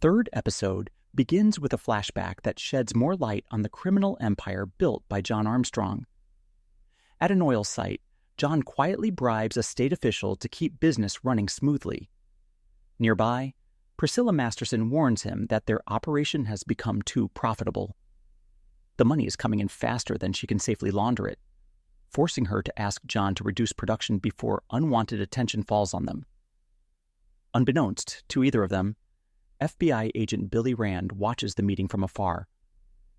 third episode begins with a flashback that sheds more light on the criminal empire built by John Armstrong. At an oil site, John quietly bribes a state official to keep business running smoothly. Nearby, Priscilla Masterson warns him that their operation has become too profitable. The money is coming in faster than she can safely launder it, forcing her to ask John to reduce production before unwanted attention falls on them. Unbeknownst to either of them, FBI agent Billy Rand watches the meeting from afar,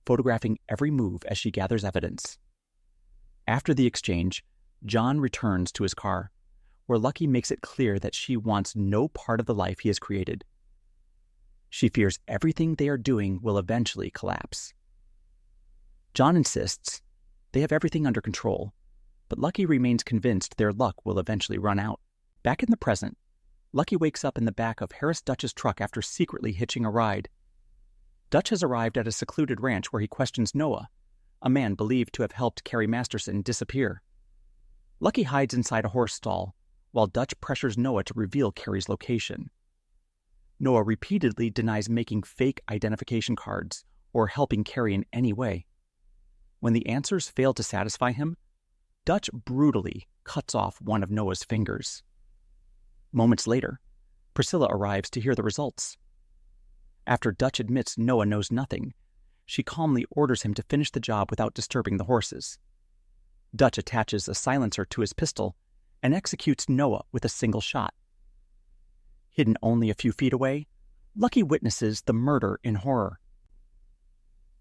photographing every move as she gathers evidence. After the exchange, John returns to his car, where Lucky makes it clear that she wants no part of the life he has created. She fears everything they are doing will eventually collapse. John insists they have everything under control, but Lucky remains convinced their luck will eventually run out. Back in the present, Lucky wakes up in the back of Harris Dutch's truck after secretly hitching a ride. Dutch has arrived at a secluded ranch where he questions Noah, a man believed to have helped Cary Masterson disappear. Lucky hides inside a horse stall, while Dutch pressures Noah to reveal Cary's location. Noah repeatedly denies making fake identification cards or helping Cary in any way. When the answers fail to satisfy him, Dutch brutally cuts off one of Noah's fingers. Moments later, Priscilla arrives to hear the results. After Dutch admits Noah knows nothing, she calmly orders him to finish the job without disturbing the horses. Dutch attaches a silencer to his pistol and executes Noah with a single shot. Hidden only a few feet away, Lucky witnesses the murder in horror.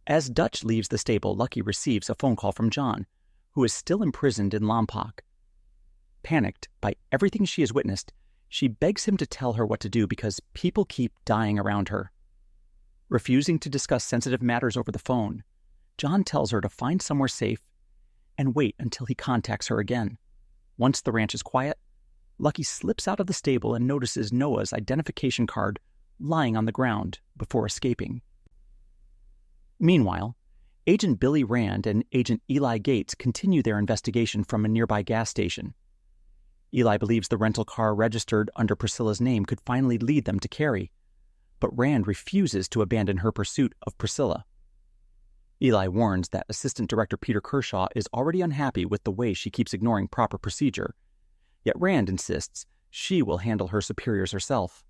As Dutch leaves the stable, Lucky receives a phone call from John, who is still imprisoned in Lompoc. Panicked by everything she has witnessed, she begs him to tell her what to do because people keep dying around her. Refusing to discuss sensitive matters over the phone, John tells her to find somewhere safe and wait until he contacts her again. Once the ranch is quiet, Lucky slips out of the stable and notices Noah's identification card lying on the ground before escaping. Meanwhile, Agent Billy Rand and Agent Eli Gates continue their investigation from a nearby gas station. Eli believes the rental car registered under Priscilla's name could finally lead them to Cary, but Rand refuses to abandon her pursuit of Priscilla. Eli warns that Assistant Director Peter Kershaw is already unhappy with the way she keeps ignoring proper procedure, yet Rand insists she will handle her superiors herself.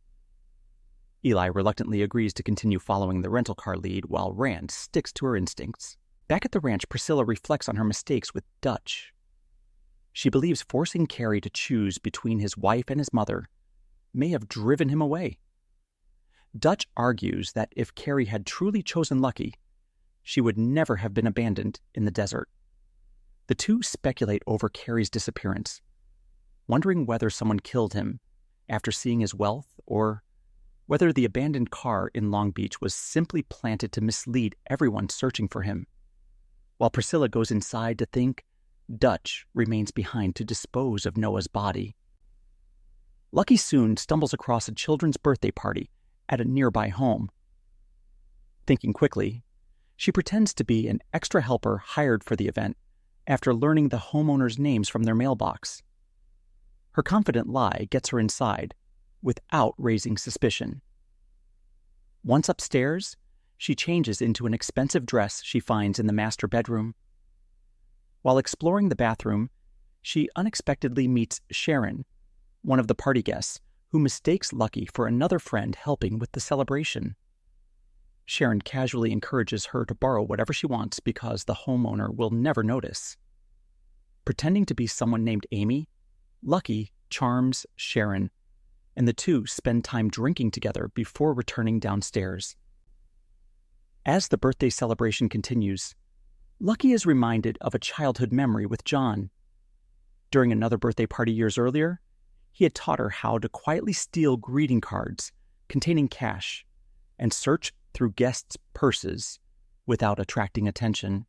Eli reluctantly agrees to continue following the rental car lead while Rand sticks to her instincts. Back at the ranch, Priscilla reflects on her mistakes with Dutch. She believes forcing Cary to choose between his wife and his mother may have driven him away. Dutch argues that if Cary had truly chosen Lucky, she would never have been abandoned in the desert. The two speculate over Cary's disappearance, wondering whether someone killed him after seeing his wealth or whether the abandoned car in Long Beach was simply planted to mislead everyone searching for him. While Priscilla goes inside to think, Dutch remains behind to dispose of Noah's body. Lucky soon stumbles across a children's birthday party at a nearby home. Thinking quickly, she pretends to be an extra helper hired for the event after learning the homeowners' names from their mailbox. Her confident lie gets her inside without raising suspicion. Once upstairs, she changes into an expensive dress she finds in the master bedroom. While exploring the bathroom, she unexpectedly meets Sharon, one of the party guests, who mistakes Lucky for another friend helping with the celebration. Sharon casually encourages her to borrow whatever she wants because the homeowner will never notice. Pretending to be someone named Amy, Lucky charms Sharon, and the two spend time drinking together before returning downstairs. As the birthday celebration continues, Lucky is reminded of a childhood memory with John. During another birthday party years earlier, he had taught her how to quietly steal greeting cards containing cash and search through guests' purses without attracting attention.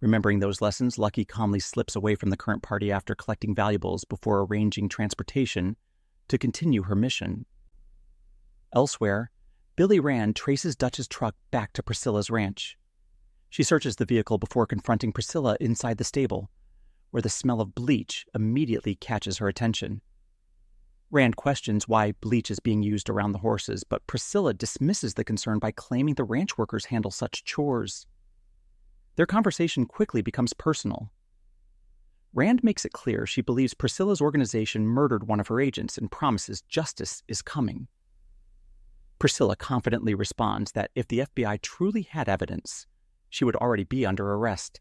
Remembering those lessons, Lucky calmly slips away from the current party after collecting valuables before arranging transportation to continue her mission. Elsewhere, Billy Rand traces Dutch's truck back to Priscilla's ranch. She searches the vehicle before confronting Priscilla inside the stable, where the smell of bleach immediately catches her attention. Rand questions why bleach is being used around the horses, but Priscilla dismisses the concern by claiming the ranch workers handle such chores. Their conversation quickly becomes personal. Rand makes it clear she believes Priscilla's organization murdered one of her agents and promises justice is coming. Priscilla confidently responds that if the FBI truly had evidence, she would already be under arrest.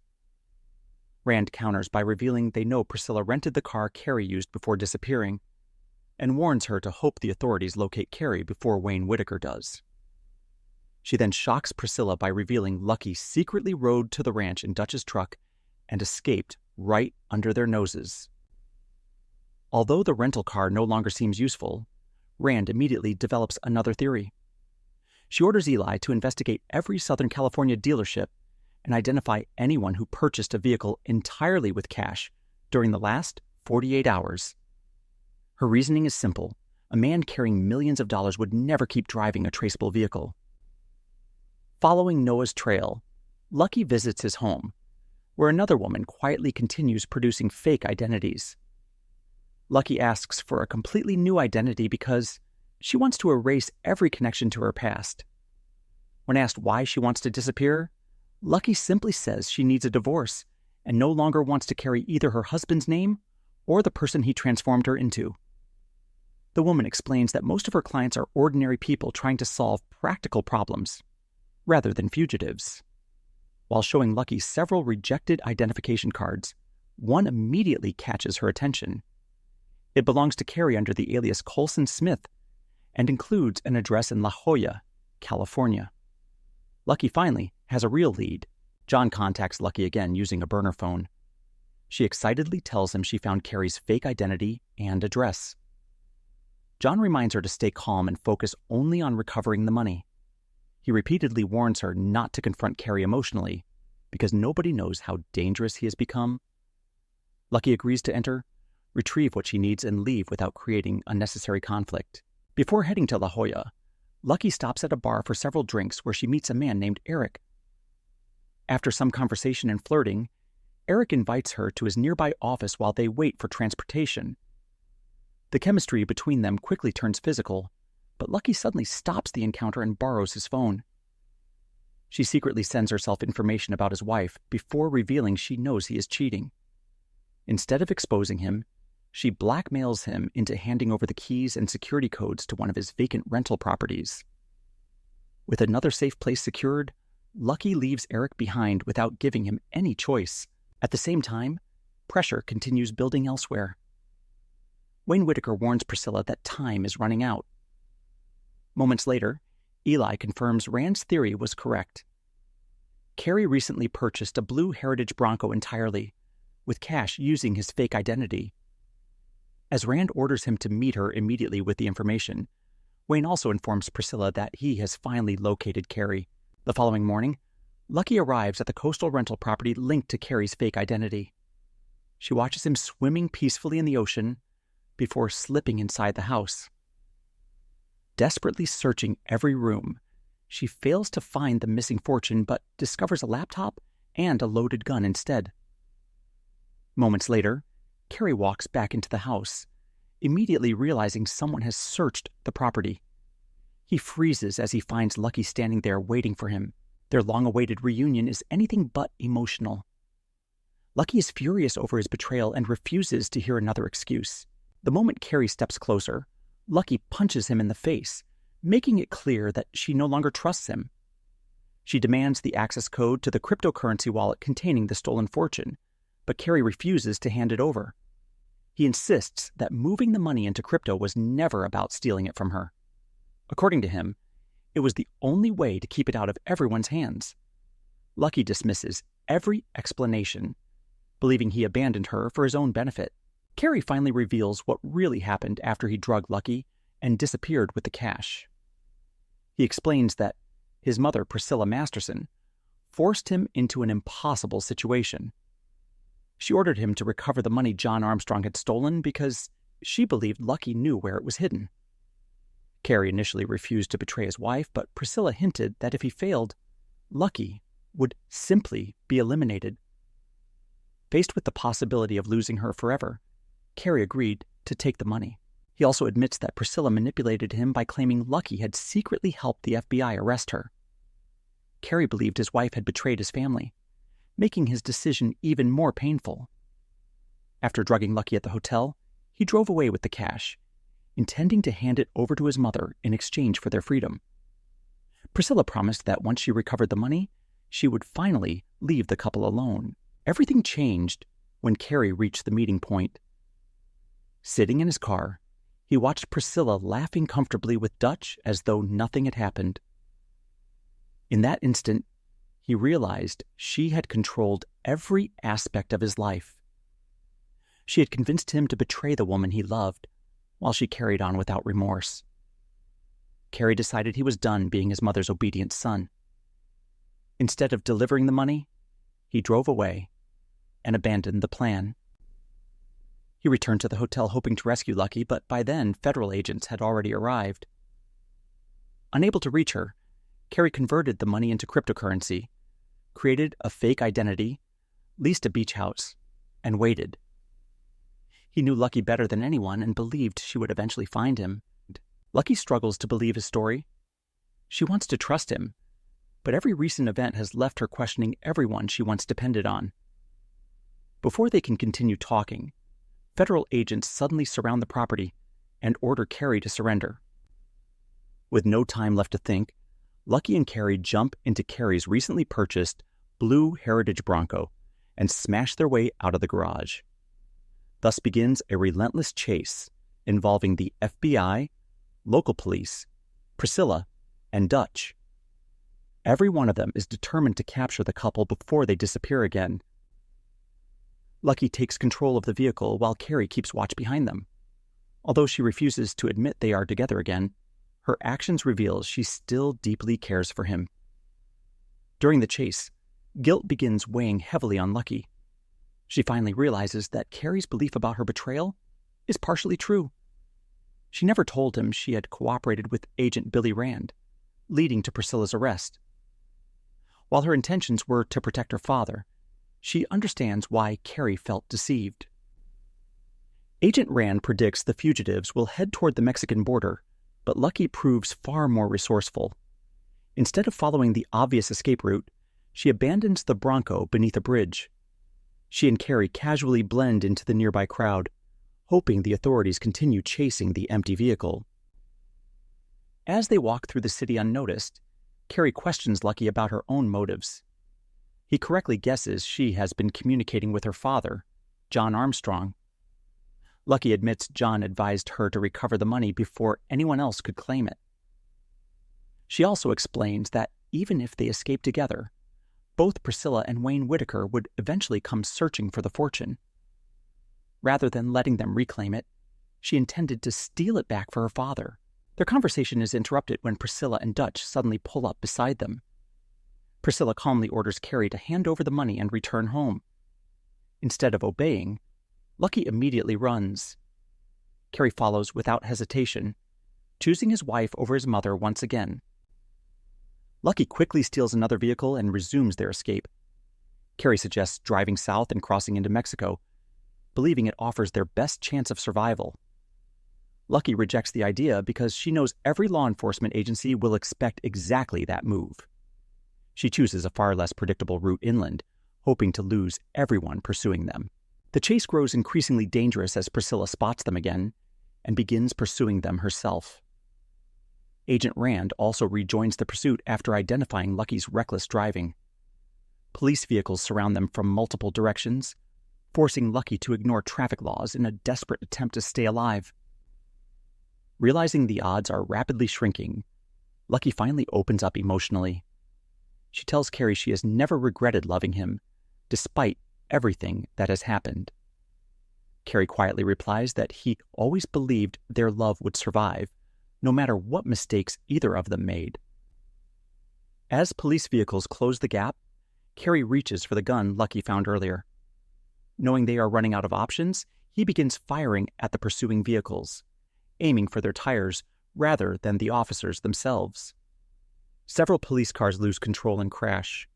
Rand counters by revealing they know Priscilla rented the car Cary used before disappearing, and warns her to hope the authorities locate Cary before Wayne Whitaker does. She then shocks Priscilla by revealing Lucky secretly rode to the ranch in Dutch's truck and escaped right under their noses. Although the rental car no longer seems useful, Rand immediately develops another theory. She orders Eli to investigate every Southern California dealership and identify anyone who purchased a vehicle entirely with cash during the last 48 hours. Her reasoning is simple. A man carrying millions of dollars would never keep driving a traceable vehicle. Following Noah's trail, Lucky visits his home, where another woman quietly continues producing fake identities. Lucky asks for a completely new identity because she wants to erase every connection to her past. When asked why she wants to disappear, Lucky simply says she needs a divorce and no longer wants to carry either her husband's name or the person he transformed her into. The woman explains that most of her clients are ordinary people trying to solve practical problems, rather than fugitives. While showing Lucky several rejected identification cards, one immediately catches her attention. It belongs to Cary under the alias Colson Smith and includes an address in La Jolla, California. Lucky finally has a real lead. John contacts Lucky again using a burner phone. She excitedly tells him she found Cary's fake identity and address. John reminds her to stay calm and focus only on recovering the money. He repeatedly warns her not to confront Cary emotionally because nobody knows how dangerous he has become. Lucky agrees to enter, retrieve what she needs, and leave without creating unnecessary conflict. Before heading to La Jolla, Lucky stops at a bar for several drinks where she meets a man named Eric. After some conversation and flirting, Eric invites her to his nearby office while they wait for transportation. The chemistry between them quickly turns physical, but Lucky suddenly stops the encounter and borrows his phone. She secretly sends herself information about his wife before revealing she knows he is cheating. Instead of exposing him, she blackmails him into handing over the keys and security codes to one of his vacant rental properties. With another safe place secured, Lucky leaves Eric behind without giving him any choice. At the same time, pressure continues building elsewhere. Wayne Whitaker warns Priscilla that time is running out. Moments later, Eli confirms Rand's theory was correct. Cary recently purchased a blue Heritage Bronco entirely, with cash using his fake identity. As Rand orders him to meet her immediately with the information, Wayne also informs Priscilla that he has finally located Cary. The following morning, Lucky arrives at the coastal rental property linked to Cary's fake identity. She watches him swimming peacefully in the ocean before slipping inside the house. Desperately searching every room, she fails to find the missing fortune but discovers a laptop and a loaded gun instead. Moments later, Cary walks back into the house, immediately realizing someone has searched the property. He freezes as he finds Lucky standing there waiting for him. Their long-awaited reunion is anything but emotional. Lucky is furious over his betrayal and refuses to hear another excuse. The moment Cary steps closer, Lucky punches him in the face, making it clear that she no longer trusts him. She demands the access code to the cryptocurrency wallet containing the stolen fortune, but Cary refuses to hand it over. He insists that moving the money into crypto was never about stealing it from her. According to him, it was the only way to keep it out of everyone's hands. Lucky dismisses every explanation, believing he abandoned her for his own benefit. Cary finally reveals what really happened after he drugged Lucky and disappeared with the cash. He explains that his mother, Priscilla Masterson, forced him into an impossible situation. She ordered him to recover the money John Armstrong had stolen because she believed Lucky knew where it was hidden. Cary initially refused to betray his wife, but Priscilla hinted that if he failed, Lucky would simply be eliminated. Faced with the possibility of losing her forever, Cary agreed to take the money. He also admits that Priscilla manipulated him by claiming Lucky had secretly helped the FBI arrest her. Cary believed his wife had betrayed his family, making his decision even more painful. After drugging Lucky at the hotel, he drove away with the cash, intending to hand it over to his mother in exchange for their freedom. Priscilla promised that once she recovered the money, she would finally leave the couple alone. Everything changed when Cary reached the meeting point. Sitting in his car, he watched Priscilla laughing comfortably with Dutch as though nothing had happened. In that instant, he realized she had controlled every aspect of his life. She had convinced him to betray the woman he loved, while she carried on without remorse. Cary decided he was done being his mother's obedient son. Instead of delivering the money, he drove away and abandoned the plan. He returned to the hotel hoping to rescue Lucky, but by then federal agents had already arrived. Unable to reach her, Cary converted the money into cryptocurrency, created a fake identity, leased a beach house, and waited. He knew Lucky better than anyone and believed she would eventually find him. Lucky struggles to believe his story. She wants to trust him, but every recent event has left her questioning everyone she once depended on. Before they can continue talking, federal agents suddenly surround the property and order Cary to surrender. With no time left to think, Lucky and Cary jump into Cary's recently purchased blue Heritage Bronco and smash their way out of the garage. Thus begins a relentless chase involving the FBI, local police, Priscilla, and Dutch. Every one of them is determined to capture the couple before they disappear again. Lucky takes control of the vehicle while Cary keeps watch behind them. Although she refuses to admit they are together again, her actions reveal she still deeply cares for him. During the chase, guilt begins weighing heavily on Lucky. She finally realizes that Cary's belief about her betrayal is partially true. She never told him she had cooperated with Agent Billy Rand, leading to Priscilla's arrest. While her intentions were to protect her father, she understands why Cary felt deceived. Agent Rand predicts the fugitives will head toward the Mexican border, but Lucky proves far more resourceful. Instead of following the obvious escape route, she abandons the Bronco beneath a bridge. She and Cary casually blend into the nearby crowd, hoping the authorities continue chasing the empty vehicle. As they walk through the city unnoticed, Cary questions Lucky about her own motives. He correctly guesses she has been communicating with her father, John Armstrong. Lucky admits John advised her to recover the money before anyone else could claim it. She also explains that even if they escape together, both Priscilla and Wayne Whitaker would eventually come searching for the fortune. Rather than letting them reclaim it, she intended to steal it back for her father. Their conversation is interrupted when Priscilla and Dutch suddenly pull up beside them. Priscilla calmly orders Cary to hand over the money and return home. Instead of obeying, Lucky immediately runs. Cary follows without hesitation, choosing his wife over his mother once again. Lucky quickly steals another vehicle and resumes their escape. Cary suggests driving south and crossing into Mexico, believing it offers their best chance of survival. Lucky rejects the idea because she knows every law enforcement agency will expect exactly that move. She chooses a far less predictable route inland, hoping to lose everyone pursuing them. The chase grows increasingly dangerous as Priscilla spots them again and begins pursuing them herself. Agent Rand also rejoins the pursuit after identifying Lucky's reckless driving. Police vehicles surround them from multiple directions, forcing Lucky to ignore traffic laws in a desperate attempt to stay alive. Realizing the odds are rapidly shrinking, Lucky finally opens up emotionally. She tells Cary she has never regretted loving him, despite everything that has happened. Cary quietly replies that he always believed their love would survive, no matter what mistakes either of them made. As police vehicles close the gap, Cary reaches for the gun Lucky found earlier. Knowing they are running out of options, he begins firing at the pursuing vehicles, aiming for their tires rather than the officers themselves. Several police cars lose control and crash,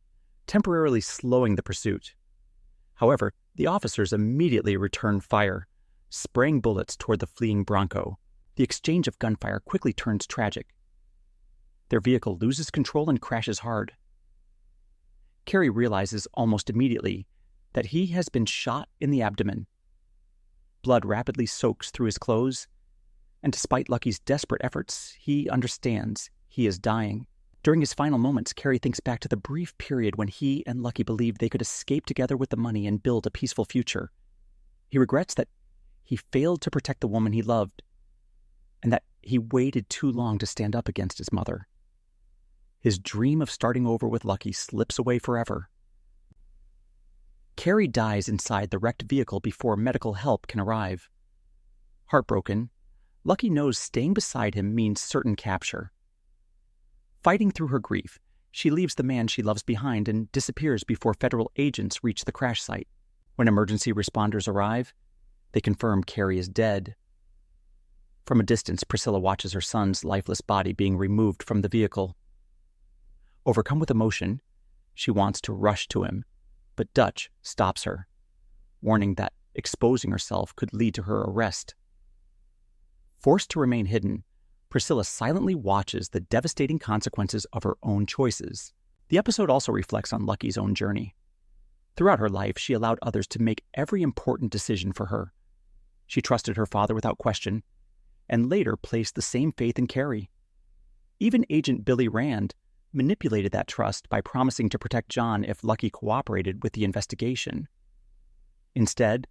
temporarily slowing the pursuit. However, the officers immediately return fire, spraying bullets toward the fleeing Bronco, The exchange of gunfire quickly turns tragic. Their vehicle loses control and crashes hard. Cary realizes almost immediately that he has been shot in the abdomen. Blood rapidly soaks through his clothes, and despite Lucky's desperate efforts, he understands he is dying. During his final moments, Cary thinks back to the brief period when he and Lucky believed they could escape together with the money and build a peaceful future. He regrets that he failed to protect the woman he loved, and that he waited too long to stand up against his mother. His dream of starting over with Lucky slips away forever. Cary dies inside the wrecked vehicle before medical help can arrive. Heartbroken, Lucky knows staying beside him means certain capture. Fighting through her grief, she leaves the man she loves behind and disappears before federal agents reach the crash site. When emergency responders arrive, they confirm Cary is dead. From a distance, Priscilla watches her son's lifeless body being removed from the vehicle. Overcome with emotion, she wants to rush to him, but Dutch stops her, warning that exposing herself could lead to her arrest. Forced to remain hidden, Priscilla silently watches the devastating consequences of her own choices. The episode also reflects on Lucky's own journey. Throughout her life, she allowed others to make every important decision for her. She trusted her father without question, and later placed the same faith in Cary. Even Agent Billy Rand manipulated that trust by promising to protect John if Lucky cooperated with the investigation. Instead,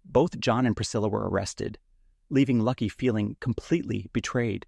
both John and Priscilla were arrested, leaving Lucky feeling completely betrayed.